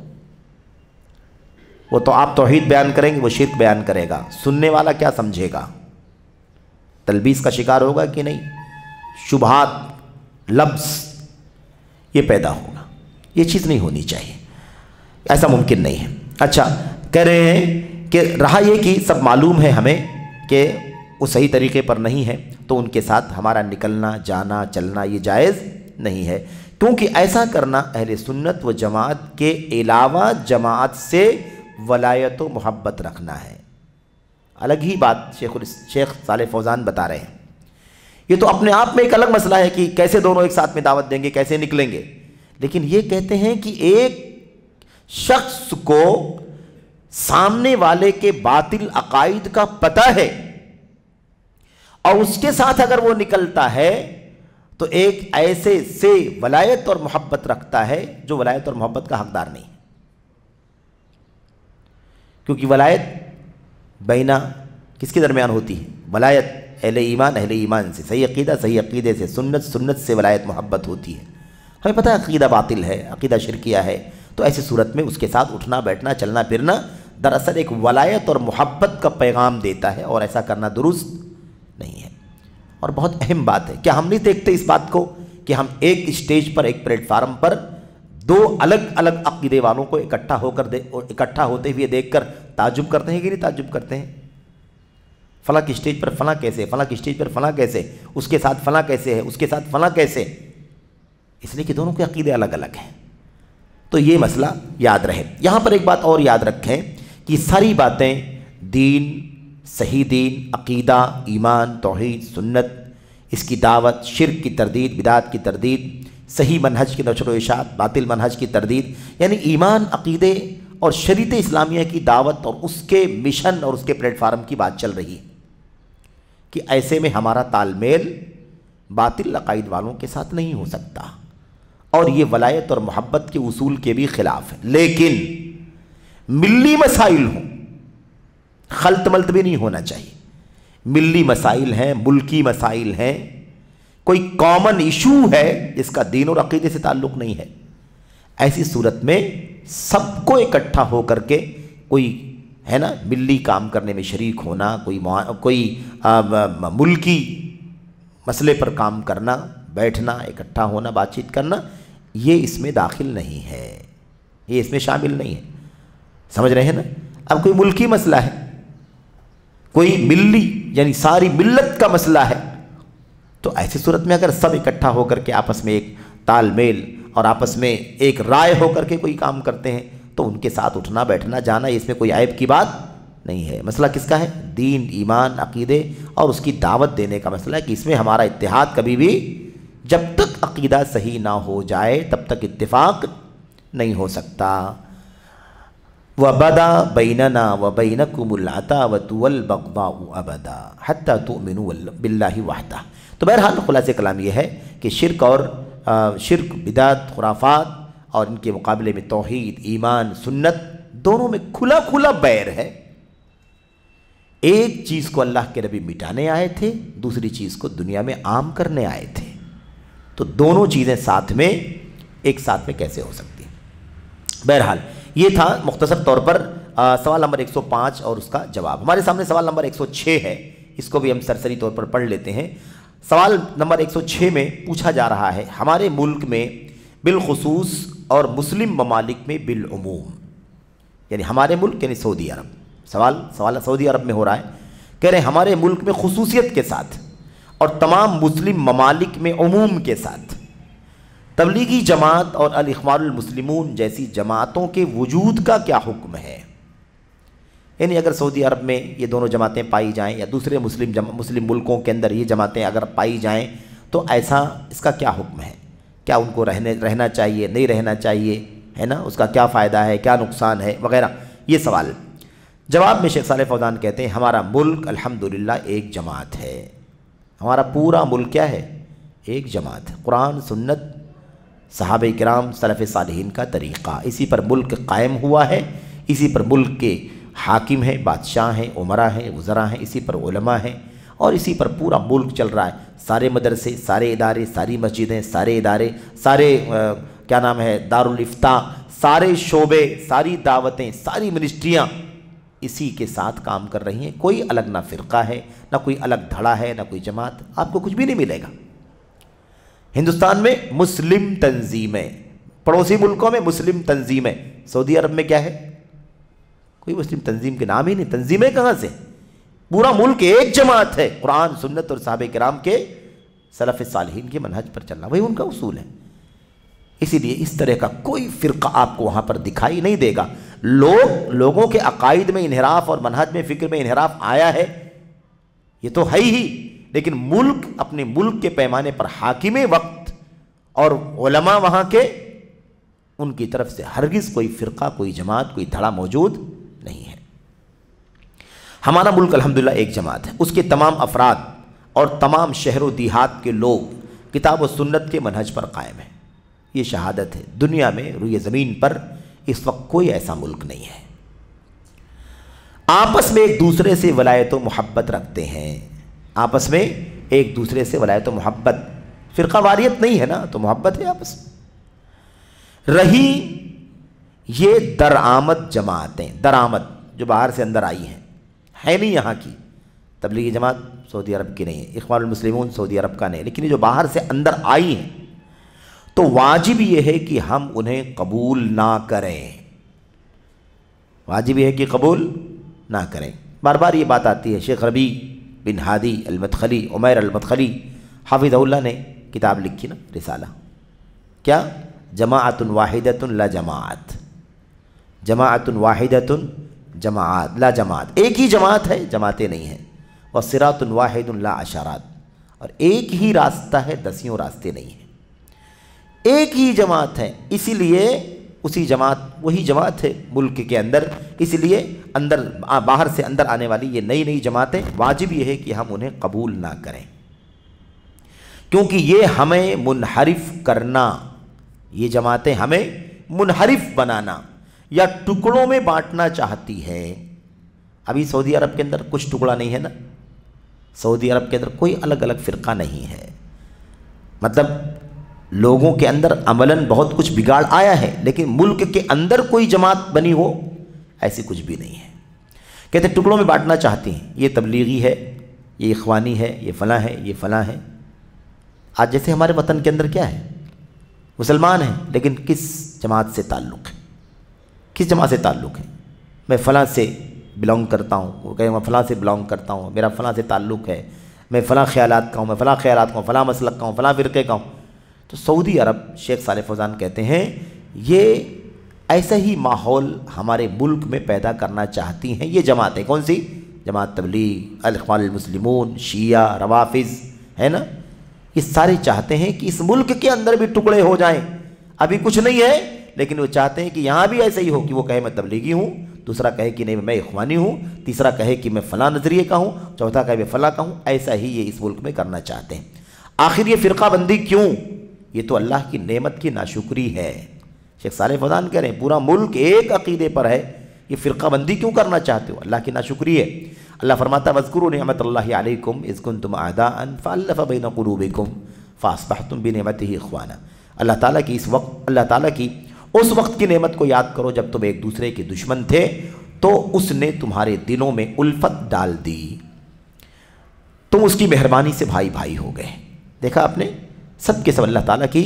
وہ تو آپ توحید بیان کریں گے، وہ شرک بیان کرے گا، سننے والا کیا سمجھے گا؟ تلبیس کا شکار ہوگا کہ نہیں؟ شبہات لفظ یہ پیدا ہوگا، یہ چیز نہیں ہونی چاہیے، ایسا ممکن نہیں ہے۔ اچھا، کہہ رہے ہیں کہ رہا یہ کہ سب معلوم ہے ہمیں کہ وہ صحیح طریقے پر نہیں ہے، تو ان کے ساتھ ہمارا نکلنا جانا چلنا یہ جائز نہیں ہے، کیونکہ ایسا کرنا اہل سنت و جماعت کے علاوہ جماعت سے ولایت و محبت رکھنا ہے۔ الگ ہی بات شیخ صالح فوزان بتا رہے ہیں، یہ تو اپنے آپ میں ایک الگ مسئلہ ہے کہ کیسے دونوں ایک ساتھ میں دعوت دیں گے، کیسے نکلیں گے، لیکن یہ کہتے ہیں کہ ایک شخص کو سامنے والے کے باطل عقائد کا پتہ ہے اور اس کے ساتھ اگر وہ نکلتا ہے تو ایک ایسے سے ولایت اور محبت رکھتا ہے جو ولایت اور محبت کا حقدار نہیں، کیونکہ ولایت بینہ کس کے درمیان ہوتی ہے؟ ولایت اہل ایمان سے، صحیح عقیدے سے، سنت سے ولایت محبت ہوتی ہے۔ ہمیں پتہ ہے عقیدہ باطل ہے، عقیدہ شرکیہ ہے، تو ایسی صورت میں اس کے ساتھ اٹھنا بیٹھنا چلنا پھرنا دراصل ایک ولایت اور محبت کا پیغام دیتا ہے، اور ایسا کرنا درست نہیں ہے۔ اور بہت اہم بات ہے، کیا ہم نہیں دیکھتے اس بات کو کہ ہم ایک اسٹیج پر ایک پلیٹ فارم پر دو الگ الگ عقیدے والوں کو اکٹھا ہوتے ہوئے دیکھ کر تعجب کرتے ہیں کہ نہیں تعجب کرتے ہیں؟ فلاں کی اسٹیج پر فلاں کیسے، فلاں کی اسٹیج پر فلاں کیسے، اس کے ساتھ فلاں کیسے ہے، اس کے ساتھ فلاں کیسے، اس لیے کہ دونوں کے عقیدے الگ الگ ہیں۔ تو یہ مسئلہ یاد رہے۔ یہاں پر ایک بات اور یاد رکھیں کہ ساری باتیں دین، صحیح دین، عقیدہ، ایمان، توحید، سنت، اس کی دعوت، شرک کی تردید، بدعت کی تردید، صحیح منہج کی نشر و اشاعت، باطل منہج کی تردید، یعنی ایمان، عقیدے اور شریعت اسلامیہ کی دعوت اور اس کے مشن اور اس کے پلیٹ فارم کی بات چل رہی ہے کہ ایسے میں ہمارا تال میل باطل عقائد والوں کے ساتھ نہیں ہو سکتا، اور یہ ولایت اور محبت کے اصول کے بھی خلاف ہے۔ لیکن ملی مسائل ہوں، خلط ملط بھی نہیں ہونا چاہیے، ملی مسائل ہیں، ملکی مسائل ہیں، کوئی کامن ایشو ہے جس کا دین اور عقیدے سے تعلق نہیں ہے، ایسی صورت میں سب کو اکٹھا ہو کر کے کوئی ہے نا ملی کام کرنے میں شریک ہونا، کوئی ملکی مسئلے پر کام کرنا، بیٹھنا، اکٹھا ہونا، بات چیت کرنا، یہ اس میں داخل نہیں ہے، یہ اس میں شامل نہیں ہے، سمجھ رہے ہیں نا؟ اب کوئی ملکی مسئلہ ہے، کوئی ملی یعنی ساری ملت کا مسئلہ ہے، تو ایسی صورت میں اگر سب اکٹھا ہو کر کے آپس میں ایک تال میل اور آپس میں ایک رائے ہو کر کے کوئی کام کرتے ہیں تو ان کے ساتھ اٹھنا بیٹھنا جانا اس میں کوئی عیب کی بات نہیں ہے۔ مسئلہ کس کا ہے؟ دین، ایمان، عقیدے اور اس کی دعوت دینے کا مسئلہ ہے کہ اس میں ہمارا اتحاد کبھی بھی، جب تک عقیدہ صحیح نہ ہو جائے تب تک اتفاق نہیں ہو سکتا۔ وَبَدَا بَيْنَنَا وَبَيْنَكُمُ الْعَدَاوَةُ وَالْبَغْضَاءُ أَبَدًا حَتَّى تُؤْمِنُوا بِاللَّهِ وَحْدَهُ۔ تو بہرحال خلاصہ کلام یہ ہے کہ شرک، بدعت، خرافات اور ان کے مقابلے میں توحید، ایمان، سنت، دونوں میں کھلا کھلا بیر ہے۔ ایک چیز کو اللہ کے نبی مٹانے آئے تھے، دوسری چیز کو دنیا میں عام کرنے آئے تھے، تو دونوں چیزیں ساتھ میں ایک ساتھ میں کیسے ہو سکتی ہیں؟ بہرحال یہ تھا مختصر طور پر سوال نمبر 105 اور اس کا جواب۔ ہمارے سامنے سوال نمبر 106 ہے، اس کو بھی ہم سرسری طور پر پڑھ لیتے ہیں۔ سوال نمبر 106 میں پوچھا جا رہا ہے ہمارے ملک میں بالخصوص اور مسلم ممالک میں بالعموم، یعنی ہمارے ملک یعنی سعودی عرب، سوال سعودی عرب میں ہو رہا ہے کہہ رہے ہیں ہمارے ملک میں خصوصیت کے ساتھ اور تمام مسلم ممالک میں عموم کے ساتھ تبلیغی جماعت اور الاخوان المسلمون جیسی جماعتوں کے وجود کا کیا حکم ہے؟ یعنی اگر سعودی عرب میں یہ دونوں جماعتیں پائی جائیں یا دوسرے مسلم ملکوں کے اندر یہ جماعتیں اگر پائی جائیں تو ایسا اس کا کیا حکم ہے؟ کیا ان کو رہنا چاہیے، نہیں رہنا چاہیے، ہے نا؟ اس کا کیا فائدہ ہے، کیا نقصان ہے وغیرہ، یہ سوال۔ جواب میں شیخ صالح فوزان کہتے ہیں ہمارا ملک الحمدللہ ایک جماعت ہے۔ ہمارا پورا ملک کیا ہے؟ ایک جماعت ہے۔ قرآن، سنت، صحابہ کرام، سلف صالحین کا طریقہ، اسی پر ملک قائم ہوا ہے، اسی پر ملک کے حاکم ہیں، بادشاہ ہیں، عمراء ہیں، وزراء ہیں، اسی پر علماء ہیں، اور اسی پر پورا ملک چل رہا ہے۔ سارے مدرسے، سارے ادارے، ساری مسجدیں، سارے ادارے، سارے دارالافتاء، سارے شعبے، ساری دعوتیں، ساری منسٹریاں اسی کے ساتھ کام کر رہی ہیں۔ کوئی الگ نہ فرقہ ہے، نہ کوئی الگ دھڑا ہے، نہ کوئی جماعت، آپ کو کچھ بھی نہیں ملے گا۔ ہندوستان میں مسلم تنظیمیں، پڑوسی ملکوں میں مسلم تنظیمیں، سعودی عرب میں کیا ہے؟ کوئی مسلم تنظیم کے نام ہی نہیں، تنظیمیں کہاں سے؟ پورا ملک ایک جماعت ہے، قرآن، سنت اور صحابہ کرام کے، سلف صالحین کے منہج پر چلنا، وہی ان کا اصول ہے۔ اسی لیے اس طرح کا کوئی فرقہ آپ کو وہاں پر دکھائی نہیں دے گا۔ لوگوں کے عقائد میں انحراف اور منہج میں، فکر میں انحراف آیا ہے، یہ تو ہے ہی، لیکن ملک، اپنے ملک کے پیمانے پر حاکم وقت اور علماء وہاں کے، ان کی طرف سے ہرگز کوئی فرقہ، کوئی جماعت، کوئی دھڑا موجود نہیں ہے۔ ہمارا ملک الحمدللہ ایک جماعت ہے، اس کے تمام افراد اور تمام شہر و دیہات کے لوگ کتاب و سنت کے منہج پر قائم ہیں، یہ شہادت ہے۔ دنیا میں روئے زمین پر اس وقت کوئی ایسا ملک نہیں ہے۔ آپس میں ایک دوسرے سے ولایت و محبت رکھتے ہیں، آپس میں ایک دوسرے سے ولایت و محبت، فرقہ واریت نہیں ہے نا، تو محبت ہے آپس میں۔ رہی یہ درآمد جماعتیں، درآمد جو باہر سے اندر آئی ہیں، ہے نہیں یہاں کی تبلیغی جماعت، سعودی عرب کی نہیں ہے، اخوان المسلمون سعودی عرب کا نہیں، لیکن یہ جو باہر سے اندر آئی ہیں تو واجب یہ ہے کہ ہم انہیں قبول نہ کریں، واجب یہ ہے کہ قبول نہ کریں۔ بار بار یہ بات آتی ہے۔ شیخ ربیع بن ہادی المدخلی، عمیر المدخلی حافظہ اللہ نے کتاب لکھی نا، رسالہ، کیا؟ جماعت واحدۃ لا جماعت، جماعت واحدۃ جماعت لا جماعت، ایک ہی جماعت ہے، جماعتیں نہیں ہیں۔ وصراط واحد لا عشرات، اور ایک ہی راستہ ہے، دسیوں راستے نہیں ہیں، ایک ہی جماعت ہے۔ اسی لیے اسی جماعت، وہی جماعت ہے ملک کے اندر، اس لیے اندر، باہر سے اندر آنے والی یہ نئی نئی جماعتیں واجب یہ ہے کہ ہم انہیں قبول نہ کریں، کیونکہ یہ ہمیں منحرف کرنا، یہ جماعتیں ہمیں منحرف بنانا یا ٹکڑوں میں بانٹنا چاہتی ہے۔ ابھی سعودی عرب کے اندر کچھ ٹکڑا نہیں ہے نا، سعودی عرب کے اندر کوئی الگ الگ فرقہ نہیں ہے، مطلب لوگوں کے اندر عملاً بہت کچھ بگاڑ آیا ہے، لیکن ملک کے اندر کوئی جماعت بنی ہو ایسی کچھ بھی نہیں ہے۔ کہتے ہیں ٹکڑوں میں بانٹنا چاہتی ہیں، یہ تبلیغی ہے، یہ اخوانی ہے، یہ فلاں ہے، یہ فلاں ہے۔ آج جیسے ہمارے وطن کے اندر کیا ہے، مسلمان ہیں لیکن کس جماعت سے تعلق ہے، کس جماعت سے تعلق ہے؟ میں فلاں سے بلانگ کرتا ہوں، وہ کہیں میں فلاں سے بلانگ کرتا ہوں، میرا فلاں سے تعلق ہے، میں فلاں خیالات کا ہوں، میں فلاں خیالات کا ہوں، فلاں مسلک کا ہوں، فلاں فرقے کا ہوں۔ تو سعودی عرب، شیخ صالح فوزان کہتے ہیں، یہ ایسا ہی ماحول ہمارے ملک میں پیدا کرنا چاہتی ہیں یہ جماعتیں۔ کون سی؟ جماعت تبلیغ، الاخوان المسلمون، شیعہ، روافظ، ہے نا، یہ سارے چاہتے ہیں کہ اس ملک کے اندر بھی ٹکڑے ہو جائیں۔ ابھی کچھ نہیں ہے، لیکن وہ چاہتے ہیں کہ یہاں بھی ایسا ہی ہو کہ وہ کہے میں تبلیغی ہوں، دوسرا کہے کہ نہیں میں اخوانی ہوں، تیسرا کہے کہ میں فلاں نظریے کا ہوں، چوتھا کہے میں فلاں کا ہوں۔ ایسا ہی یہ اس ملک میں کرنا چاہتے ہیں۔ آخر یہ فرقہ بندی کیوں؟ یہ تو اللہ کی نعمت کی ناشکری ہے۔ شیخ صالح فوزان کہہ رہے ہیں پورا ملک ایک عقیدے پر ہے، یہ فرقہ بندی کیوں کرنا چاہتے ہو؟ اللہ کی ناشکری ہے۔ اللہ فرماتا وَاذْكُرُوا نِعْمَتَ اللَّهِ عَلَيْكُمْ إِذْ كُنْتُمْ أَعْدَاءً فَأَلَّفَ بَيْنَ قُلُوبِكُمْ فَأَصْبَحْتُمْ بِنِعْمَتِهِ إِخْوَانًا۔ اللہ تعالیٰ کی اس وقت کی نعمت کو یاد کرو جب تم ایک دوسرے کے دشمن تھے تو اس نے تمہارے دلوں میں الفت ڈال دی، تم اس کی مہربانی سے بھائی بھائی ہو گئے۔ دیکھا آپ نے، سب کے سب اللہ تعالیٰ کی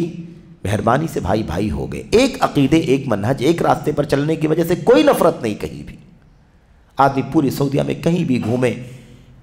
مہربانی سے بھائی بھائی ہو گئے، ایک عقیدے، ایک منہج، ایک راستے پر چلنے کی وجہ سے کوئی نفرت نہیں کہیں بھی۔ آدمی پوری سعودیہ میں کہیں بھی گھومے،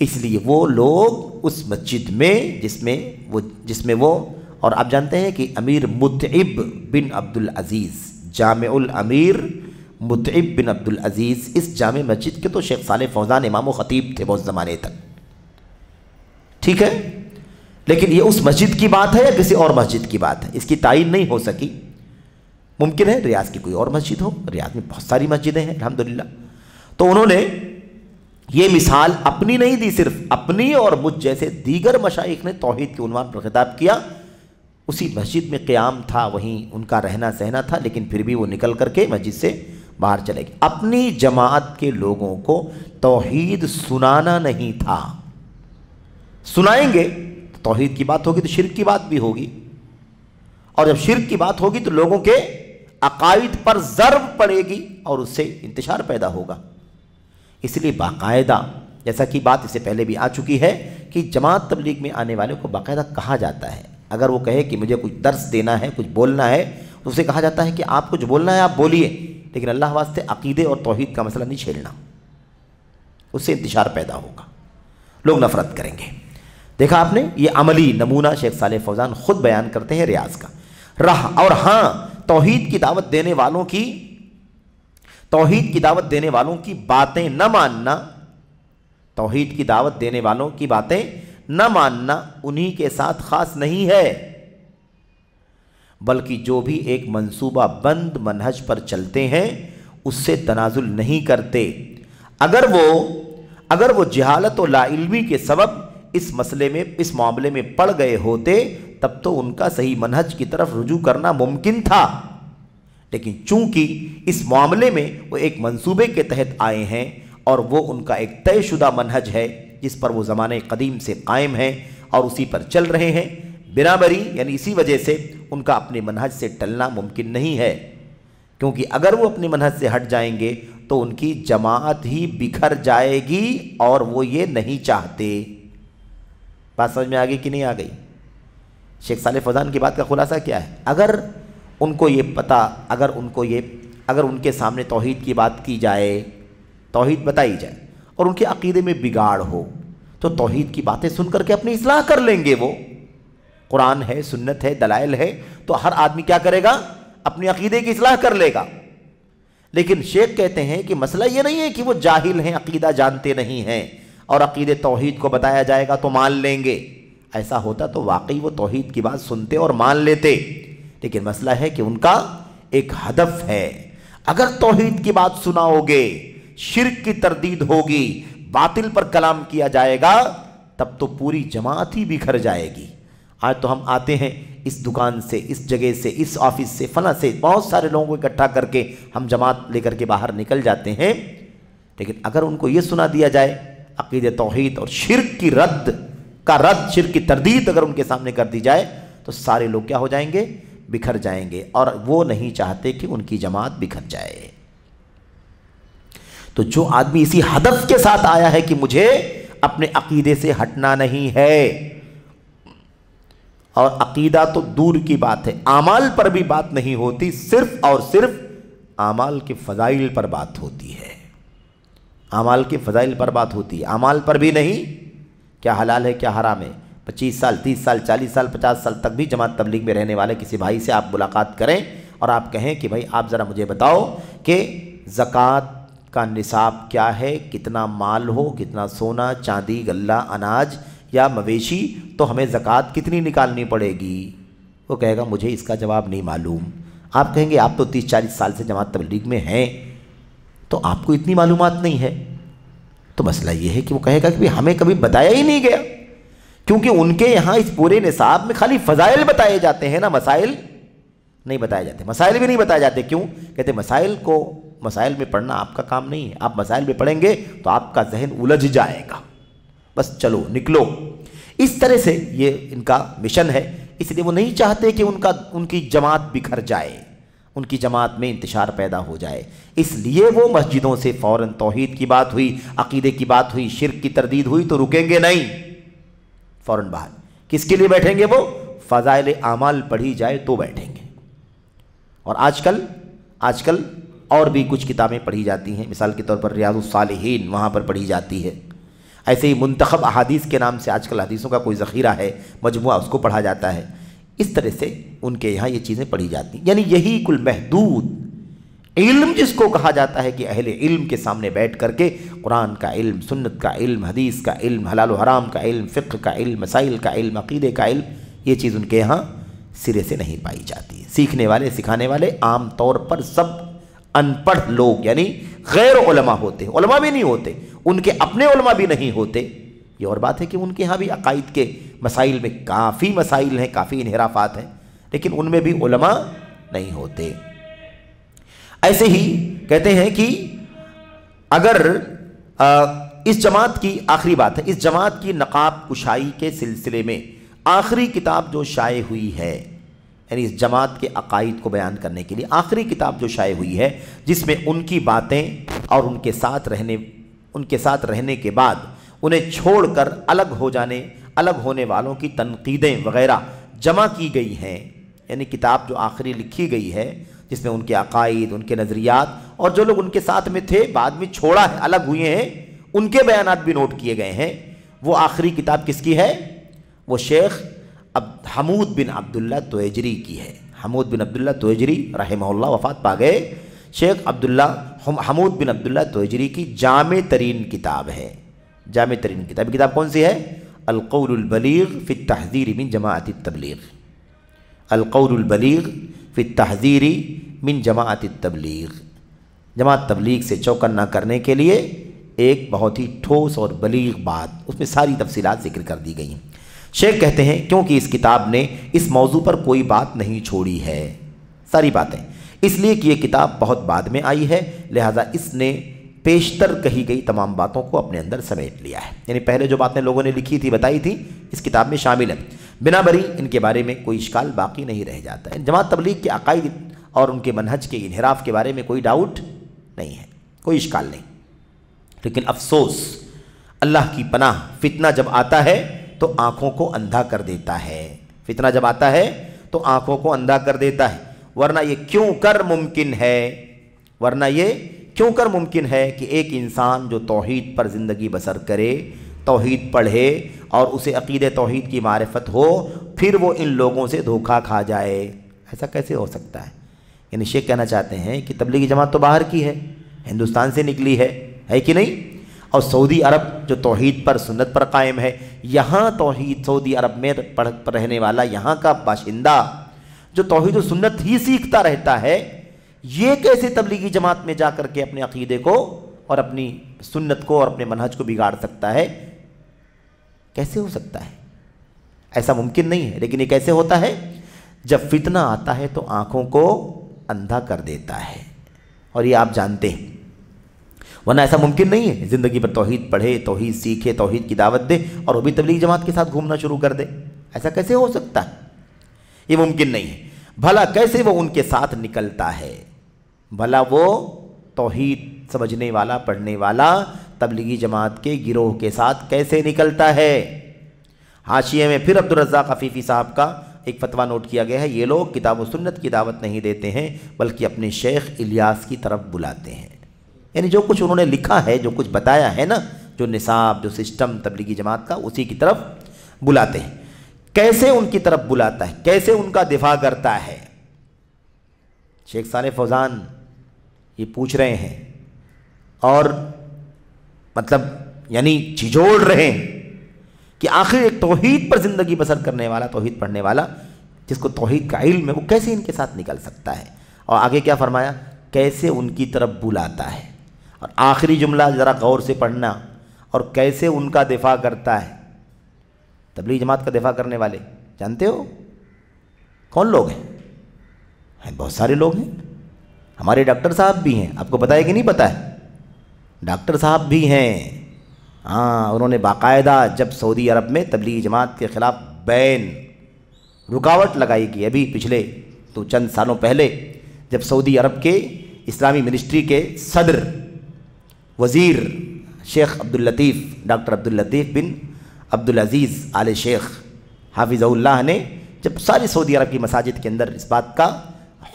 اس لیے وہ لوگ اس مسجد میں جس میں وہ اور آپ جانتے ہیں کہ امیر متعب بن عبدالعزیز، جامع الامیر متعب بن عبدالعزیز، اس جامع مسجد کے تو شیخ صالح فوزان امام و خطیب تھے بہت زمانے تک، ٹھیک ہے، لیکن یہ اس مسجد کی بات ہے یا کسی اور مسجد کی بات ہے، اس کی تعین نہیں ہو سکی۔ ممکن ہے ریاض کی کوئی اور مسجد ہو، ریاض میں بہت ساری مسجدیں ہیں الحمدللہ۔ تو انہوں نے یہ مثال اپنی نہیں دی، صرف اپنی اور مجھ جیسے دیگر مشائخ نے توحید کے عنوان پر خطاب کیا۔ اسی مسجد میں قیام تھا، وہیں ان کا رہنا سہنا تھا، لیکن پھر بھی وہ نکل کر کے مسجد سے باہر چلے گئے۔ اپنی جماعت کے لوگوں کو توحید سنانا نہیں تھا۔ سنائیں گے تو توحید کی بات ہوگی تو شرک کی بات بھی ہوگی، اور جب شرک کی بات ہوگی تو لوگوں کے عقائد پر ضرب پڑے گی اور اس سے انتشار پیدا ہوگا۔ اس لیے باقاعدہ، جیسا کہ بات اس سے پہلے بھی آ چکی ہے، کہ جماعت تبلیغ میں آنے والے کو باقاعدہ کہا جاتا ہے، اگر وہ کہے کہ مجھے کچھ درس دینا ہے، کچھ بولنا ہے، تو اسے کہا جاتا ہے کہ آپ کچھ بولنا ہے آپ بولیے، لیکن اللہ واسطے عقیدے اور توحید کا مسئلہ نہیں چھیڑنا، اس سے انتشار پیدا ہوگا، لوگ نفرت کریں گے۔ دیکھا آپ نے، یہ عملی نمونہ شیخ صالح فوزان خود بیان کرتے ہیں ریاض کا۔ اور ہاں، توحید کی دعوت دینے والوں کی باتیں نہ ماننا، توحید کی دعوت دینے والوں کی باتیں نہ ماننا انہی کے ساتھ خاص نہیں ہے، بلکہ جو بھی ایک منصوبہ بند منہج پر چلتے ہیں اس سے تنازل نہیں کرتے۔ اگر وہ جہالت و لا علمی کے سبب اس معاملے میں پڑ گئے ہوتے تب تو ان کا صحیح منہج کی طرف رجوع کرنا ممکن تھا، لیکن چونکہ اس معاملے میں وہ ایک منصوبے کے تحت آئے ہیں اور وہ ان کا ایک طے شدہ منہج ہے جس پر وہ زمانہ قدیم سے قائم ہیں اور اسی پر چل رہے ہیں، بنابری یعنی اسی وجہ سے ان کا اپنے منہج سے ٹلنا ممکن نہیں ہے، کیونکہ اگر وہ اپنے منہج سے ہٹ جائیں گے تو ان کی جماعت ہی بکھر جائے گی اور وہ یہ نہیں چاہتے۔ بات سمجھ میں آ گئی کہ نہیں آ گئی؟ شیخ صالح فوزان کی بات کا خلاصہ کیا ہے؟ اگر ان کو یہ پتہ، اگر ان کے سامنے توحید کی بات کی جائے، توحید بتائی جائے اور ان کے عقیدے میں بگاڑ ہو تو توحید کی باتیں سن کر کے اپنی اصلاح کر لیں گے۔ وہ قرآن ہے، سنت ہے، دلائل ہے، تو ہر آدمی کیا کرے گا؟ اپنی عقیدے کی اصلاح کر لے گا۔ لیکن شیخ کہتے ہیں کہ مسئلہ یہ نہیں ہے کہ وہ جاہل ہیں، عقیدہ جانتے نہیں ہیں اور عقیدے توحید کو بتایا جائے گا تو مان لیں گے۔ ایسا ہوتا تو واقعی وہ توحید کی بات سنتے اور مان لیتے، لیکن مسئلہ ہے کہ ان کا ایک ہدف ہے۔ اگر توحید کی بات سناؤ گے، شرک کی تردید ہوگی، باطل پر کلام کیا جائے گا، تب تو پوری جماعت ہی بکھر جائے گی۔ آج تو ہم آتے ہیں اس دکان سے، اس جگہ سے، اس آفس سے، فلاں سے، بہت سارے لوگوں کو اکٹھا کر کے ہم جماعت لے کر کے باہر نکل جاتے ہیں، لیکن اگر ان کو یہ سنا دیا جائے عقید توحید اور شرک کی رد، شرک کی تردید اگر ان کے سامنے کر دی جائے تو سارے لوگ کیا ہو جائیں گے؟ بکھر جائیں گے، اور وہ نہیں چاہتے کہ ان کی جماعت بکھر جائے۔ تو جو آدمی اسی ہدف کے ساتھ آیا ہے کہ مجھے اپنے عقیدے سے ہٹنا نہیں ہے، اور عقیدہ تو دور کی بات ہے، اعمال پر بھی بات نہیں ہوتی، صرف اور صرف اعمال کے فضائل پر بات ہوتی ہے، اعمال کے فضائل پر بات ہوتی ہے، اعمال پر بھی نہیں، کیا حلال ہے کیا حرام ہے۔ 25 سال 30 سال 40 سال 50 سال تک بھی جماعت تبلیغ میں رہنے والے کسی بھائی سے آپ ملاقات کریں اور آپ کہیں کہ بھائی آپ ذرا مجھے بتاؤ کہ زکوٰۃ کا نصاب کیا ہے، کتنا مال ہو، کتنا سونا چاندی غلہ اناج یا مویشی، تو ہمیں زکوٰۃ کتنی نکالنی پڑے گی؟ وہ کہے گا مجھے اس کا جواب نہیں معلوم۔ آپ کہیں گے آپ تو 30-40 سال سے جماعت تبلیغ میں ہیں تو آپ کو اتنی معلومات نہیں ہے، تو مسئلہ یہ ہے کہ وہ کہے گا کہ ہمیں کبھی بتایا ہی نہیں گیا، کیونکہ ان کے یہاں اس پورے نصاب میں خالی فضائل بتائے جاتے ہیں نا، مسائل نہیں بتائے جاتے، مسائل بھی نہیں بتائے جاتے۔ کیوں؟ کہتے مسائل میں پڑھنا آپ کا کام نہیں ہے، آپ مسائل میں پڑھیں گے تو آپ کا ذہن الجھ جائے گا، بس چلو نکلو۔ اس طرح سے یہ ان کا مشن ہے، اس لیے وہ نہیں چاہتے کہ ان کی جماعت بکھر جائے، ان کی جماعت میں انتشار پیدا ہو جائے، اس لیے وہ مسجدوں سے فوراً توحید کی بات ہوئی، عقیدے کی بات ہوئی، شرک کی تردید ہوئی تو رکیں گے نہیں، فوراً باہر۔ کس کے لیے بیٹھیں گے؟ وہ فضائل اعمال پڑھی جائے تو بیٹھیں گے۔ اور آج کل اور بھی کچھ کتابیں پڑھی جاتی ہیں، مثال کے طور پر ریاض الصالحین وہاں پر پڑھی جاتی ہے، ایسے ہی منتخب احادیث کے نام سے آج کل حدیثوں کا کوئی ذخیرہ ہے، مجموعہ، اس کو پڑھا جاتا ہے۔ اس طرح سے ان کے یہاں یہ چیزیں پڑھی جاتی ہیں، یعنی یہی کل محدود علم جس کو کہا جاتا ہے کہ اہل علم کے سامنے بیٹھ کر کے قرآن کا علم، سنت کا علم، حدیث کا علم، حلال و حرام کا علم، فقہ کا علم، مسائل کا علم، عقیدے کا علم، یہ چیز ان کے یہاں سرے سے نہیں پائی جاتی ہے۔ سیکھنے والے، سکھانے والے عام طور پر سب ان پڑھ لوگ، یعنی غیر علماء ہوتے ہیں، علماء بھی نہیں ہوتے، ان کے اپنے علماء بھی نہیں ہوتے۔ یہ اور بات ہے کہ ان کے ہاں بھی عقائد کے مسائل میں کافی مسائل ہیں، کافی انحرافات ہیں، لیکن ان میں بھی علماء نہیں ہوتے۔ ایسے ہی کہتے ہیں کہ اگر اس جماعت کی آخری بات ہے، اس جماعت کی نقاب کشائی کے سلسلے میں آخری کتاب جو شائع ہوئی ہے، یعنی اس جماعت کے عقائد کو بیان کرنے کے لیے آخری کتاب جو شائع ہوئی ہے، جس میں ان کی باتیں اور ان کے ساتھ رہنے کے بعد انہیں چھوڑ کر الگ ہونے والوں کی تنقیدیں وغیرہ جمع کی گئی ہیں، یعنی کتاب جو آخری لکھی گئی ہے جس میں ان کے عقائد، ان کے نظریات اور جو لوگ ان کے ساتھ میں تھے بعد میں چھوڑا ہے، الگ ہوئے ہیں، ان کے بیانات بھی نوٹ کیے گئے ہیں۔ وہ آخری کتاب کس کی ہے؟ وہ شیخ حمود بن عبداللہ تویجری کی ہے۔ حمود بن عبداللہ تویجری رحمہ اللہ وفات پا گئے۔ شیخ حمود بن عبداللہ تویجری کی جامع ترین کتاب ہے۔ جامع ترین کتاب کون سی ہے؟ القول البلیغ فی التحذیر من جماعت التبلیغ۔ القول البلیغ فی التحذیر من جماعت التبلیغ، جماعت تبلیغ سے چوکن نہ کرنے کے لیے ایک بہت ہی ٹھوس اور بلیغ بات، اس میں ساری تفصیلات ذکر کر دی گئی ہیں۔ شیخ کہتے ہیں کیونکہ اس کتاب نے اس موضوع پر کوئی بات نہیں چھوڑی ہے، ساری باتیں، اس لیے کہ یہ کتاب بہت بعد میں آئی ہے، لہذا اس نے پیشتر کہی گئی تمام باتوں کو اپنے اندر سمیٹ لیا ہے، یعنی پہلے جو باتیں لوگوں نے لکھی تھی، بتائی تھی، اس کتاب میں شامل ہیں۔ بنا بری ان کے بارے میں کوئی اشکال باقی نہیں رہ جاتا ہے۔ جماعت تبلیغ کے عقائد اور ان کے منہج کے انحراف کے بارے میں کوئی ڈاؤٹ نہیں ہے، کوئی اشکال نہیں، لیکن افسوس، اللہ کی پناہ، فتنہ جب آتا ہے تو آنکھوں کو اندھا کر دیتا ہے۔ فتنہ جب آتا ہے تو آنکھوں کو اندھا کر دیتا ہے، ورنہ یہ کیوں کر ممکن ہے کہ ایک انسان جو توحید پر زندگی بسر کرے، توحید پڑھے اور اسے عقید توحید کی معرفت ہو، پھر وہ ان لوگوں سے دھوکہ کھا جائے؟ ایسا کیسے ہو سکتا ہے؟ یعنی شیخ کہنا چاہتے ہیں کہ تبلیغی جماعت تو باہر کی ہے، ہندوستان سے نکلی ہے کہ نہیں؟ اور سعودی عرب جو توحید پر، سنت پر قائم ہے، یہاں توحید، سعودی عرب میں رہنے والا یہاں کا باشندہ جو توحید و سنت ہی سیکھتا رہتا ہے، یہ کیسے تبلیغی جماعت میں جا کر کے اپنے عقیدے کو اور اپنی سنت کو اور اپنے منہج کو بگاڑ سکتا ہے؟ کیسے ہو سکتا ہے؟ ایسا ممکن نہیں ہے۔ لیکن یہ کیسے ہوتا ہے؟ جب فتنہ آتا ہے تو آنکھوں کو اندھا کر دیتا ہے، اور یہ آپ جانتے ہیں، ورنہ ایسا ممکن نہیں ہے زندگی پر توحید پڑھے، توحید سیکھے، توحید کی دعوت دے اور وہ بھی تبلیغ جماعت کے ساتھ گھومنا شروع کر دے۔ ایسا کیسے ہو سکتا ہے؟ یہ ممکن نہیں ہے۔ بھلا کیسے وہ ان کے ساتھ نکلتا ہے؟ بھلا وہ توحید سمجھنے والا، پڑھنے والا تبلیغی جماعت کے گروہ کے ساتھ کیسے نکلتا ہے؟ حاشیے میں پھر عبدالرزاق عفیفی صاحب کا ایک فتویٰ نوٹ کیا گیا ہے، یہ لوگ کتاب و سنت کی دعوت نہیں دیتے ہیں بلکہ اپنے شیخ الیاس کی طرف بلاتے ہیں۔ یعنی جو کچھ انہوں نے لکھا ہے، جو کچھ بتایا ہے نا، جو نصاب، جو سسٹم تبلیغی جماعت کا، اسی کی طرف بلاتے ہیں۔ کیسے ان کی طرف بلاتا ہے؟ کیسے ان کا دفاع کرتا ہے؟ شیخ صالح فوزان یہ پوچھ رہے ہیں اور مطلب یعنی جھجھوڑ رہے ہیں کہ آخر ایک توحید پر زندگی بسر کرنے والا، توحید پڑھنے والا، جس کو توحید کا علم ہے، وہ کیسے ان کے ساتھ نکل سکتا ہے؟ اور آگے کیا فرمایا؟ کیسے ان کی طرف بلاتا ہے۔ اور آخری جملہ ذرا غور سے پڑھنا، اور کیسے ان کا دفاع کرتا ہے۔ تبلیغ جماعت کا دفاع کرنے والے جانتے ہو کون لوگ ہیں؟ بہت سارے لوگ ہیں، ہمارے ڈاکٹر صاحب بھی ہیں، آپ کو پتہ ہے کہ نہیں پتہ ہے؟ ڈاکٹر صاحب بھی ہیں، ہاں، انہوں نے باقاعدہ جب سعودی عرب میں تبلیغی جماعت کے خلاف بین رکاوٹ لگائی گئی، ابھی پچھلے تو چند سالوں پہلے جب سعودی عرب کے اسلامی منسٹری کے صدر وزیر شیخ عبداللطیف، ڈاکٹر عبداللطیف بن عبدالعزیز آل شیخ حافظہ اللہ نے جب ساری سعودی عرب کی مساجد کے اندر اس بات کا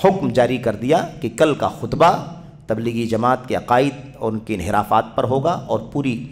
حکم جاری کر دیا کہ کل کا خطبہ تبلیغی جماعت کے عقائد اور ان کے انحرافات پر ہوگا اور پوری